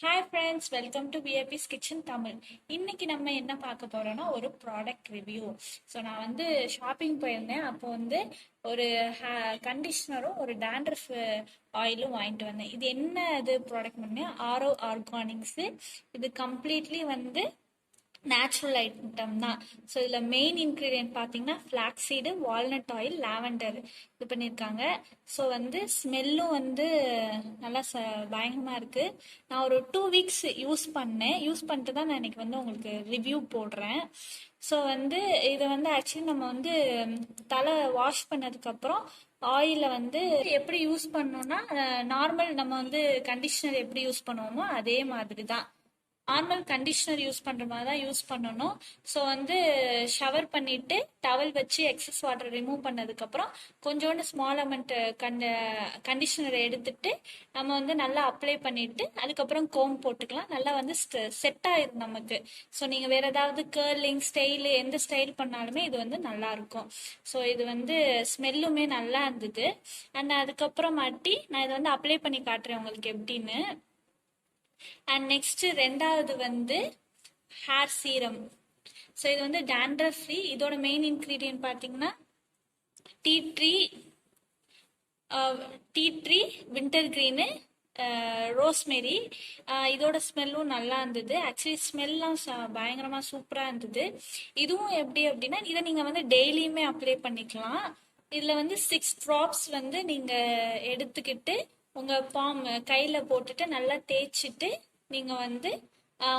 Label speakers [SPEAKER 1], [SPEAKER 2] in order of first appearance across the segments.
[SPEAKER 1] Hi friends, welcome to VIPs kitchen Tamil. இன்னைக்கு நம்ம என்ன பார்க்க போறோம்னா ஒரு ப்ராடக்ட் ரிவ்யூ. ஸோ நான் ஷாப்பிங் போயிருந்தேன். அப்போ ஒரு கண்டிஷ்னரும் ஒரு டேண்ட்ரஃப் ஆயிலும் வாங்கிட்டு வந்தேன். இது என்ன இது ப்ராடக்ட் ஆரோ ஆர்கானிக்ஸு. இது கம்ப்ளீட்லி நேச்சுரல் ஐட்டம் தான். ஸோ இதில் மெயின் இன்க்ரீடியன்ட் பார்த்தீங்கன்னா ஃப்ளாக்ஸீடு, வால்நட் ஆயில், லாவெண்டர் இது பண்ணியிருக்காங்க. ஸோ ஸ்மெல்லும் நல்லா பயங்கரமாக இருக்குது. நான் ஒரு 2 வீக்ஸ் யூஸ் பண்ணேன். யூஸ் பண்ணிட்டு தான் நான் இன்னைக்கு உங்களுக்கு ரிவ்யூ போடுறேன். ஸோ இதை ஆக்சுவலி நம்ம தலை வாஷ் பண்ணதுக்கப்புறம் ஆயிலை எப்படி யூஸ் பண்ணோம்னா நார்மல் நம்ம கண்டிஷனர் எப்படி யூஸ் பண்ணுவோமோ அதே மாதிரி தான். நார்மல் கண்டிஷனர் யூஸ் பண்ற மாதிரி தான் யூஸ் பண்ணணும். ஸோ ஷவர் பண்ணிட்டு டவல் வச்சு எக்ஸஸ் வாட்டர் ரிமூவ் பண்ணதுக்கு அப்புறம் கொஞ்சோண்டு ஸ்மால் அமௌண்ட் கண்டிஷனரை எடுத்துட்டு நம்ம நல்லா அப்ளை பண்ணிட்டு அதுக்கப்புறம் கோம் போட்டுக்கலாம். நல்லா செட் ஆயிரும் நமக்கு. ஸோ நீங்க வேற ஏதாவது கேர்லிங் ஸ்டைலு எந்த ஸ்டைல் பண்ணாலுமே இது நல்லா இருக்கும். ஸோ இது ஸ்மெல்லுமே நல்லா இருந்தது. அண்ட் அதுக்கப்புறமாட்டி நான் இதை அப்ளை பண்ணி காட்டுறேன் உங்களுக்கு எப்படின்னு. அண்ட் நெக்ஸ்ட் ரெண்டாவது ஹேர் சீரம். ஸோ இது டேண்ட்ரஃப் ஃப்ரீ. இதோட மெயின் இன்க்ரீடியன்ட் பார்த்தீங்கன்னா tea tree, winter green, rosemary. இதோட ஸ்மெல்லும் நல்லா இருந்தது. ஆக்சுவலி ஸ்மெல்லாம் பயங்கரமாக சூப்பராக இருந்தது. இதுவும் எப்படி அப்படின்னா இதை நீங்கள் டெய்லியுமே அப்ளை பண்ணிக்கலாம். இதில் 6 ட்ராப்ஸ் நீங்கள் எடுத்துக்கிட்டு உங்கள் கையில் போட்டுட்டு நல்லா தேய்ச்சிட்டு நீங்கள்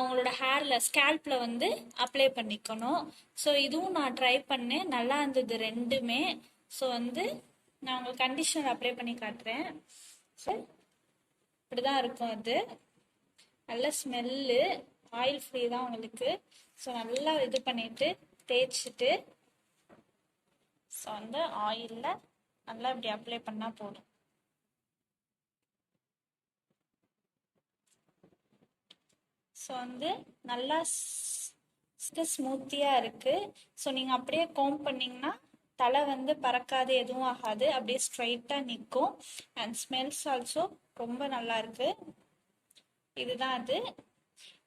[SPEAKER 1] உங்களோட ஹேரில் ஸ்கேல்பில் அப்ளை பண்ணிக்கணும். ஸோ இதுவும் நான் ட்ரை பண்ணேன், நல்லா இருந்தது ரெண்டுமே. ஸோ நான் உங்களுக்கு கண்டிஷனர் அப்ளை பண்ணி காட்டுறேன். ஸோ இப்படிதான் இருக்கும். அது நல்ல ஸ்மெல்லு, ஆயில் ஃப்ரீ தான் உங்களுக்கு. ஸோ நல்லா இது பண்ணிட்டு தேய்ச்சிட்டு ஸோ ஆயிலில் நல்லா இப்படி அப்ளை பண்ணால் போதும். ஸோ நல்லா ஸ்மூத்தியாக இருக்குது. ஸோ நீங்கள் அப்படியே கோம் பண்ணிங்கன்னா தலை பறக்காது, எதுவும் ஆகாது, அப்படியே ஸ்ட்ரைட்டாக நிற்கும். அண்ட் ஸ்மெல்ஸ் ஆல்சோ ரொம்ப நல்லா இருக்கு. இதுதான் அது.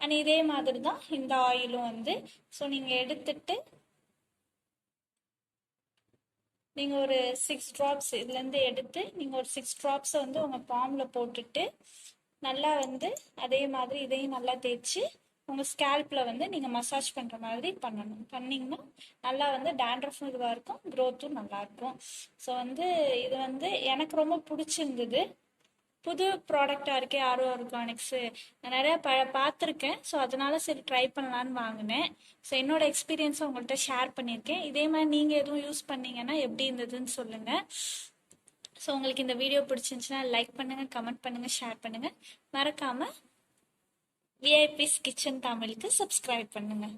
[SPEAKER 1] அண்ட் இதே மாதிரி தான் இந்த ஆயிலும் ஸோ நீங்கள் எடுத்துட்டு நீங்கள் ஒரு 6 ட்ராப்ஸ் இதுலேருந்து எடுத்து நீங்கள் ஒரு 6 ட்ராப்ஸை உங்கள் பாமில் போட்டுட்டு நல்லா அதே மாதிரி இதையும் நல்லா தேய்ச்சி உங்கள் ஸ்கேல்பில் நீங்கள் மசாஜ் பண்ணுற மாதிரி பண்ணணும். பண்ணிங்கன்னா நல்லா டேண்ட்ரஃபும் இதுவாக இருக்கும், க்ரோத்தும் நல்லாயிருக்கும். ஸோ இது எனக்கு ரொம்ப பிடிச்சிருந்தது. புது ப்ராடக்டாக இருக்கே ஆரோ ஆர்கானிக்ஸு. நான் நிறையா பார்த்துருக்கேன். ஸோ அதனால சரி ட்ரை பண்ணலான்னு வாங்கினேன். ஸோ என்னோட எக்ஸ்பீரியன்ஸை உங்கள்கிட்ட ஷேர் பண்ணியிருக்கேன். இதே மாதிரி நீங்கள் எதுவும் யூஸ் பண்ணீங்கன்னா எப்படி இருந்ததுன்னு சொல்லுங்கள். ஸோ உங்களுக்கு இந்த வீடியோ பிடிச்சிருந்துச்சுன்னா லைக் பண்ணுங்கள், கமெண்ட் பண்ணுங்கள், ஷேர் பண்ணுங்கள். மறக்காமல் விஐபிஸ் கிச்சன் தமிழுக்கு சப்ஸ்கிரைப் பண்ணுங்கள்.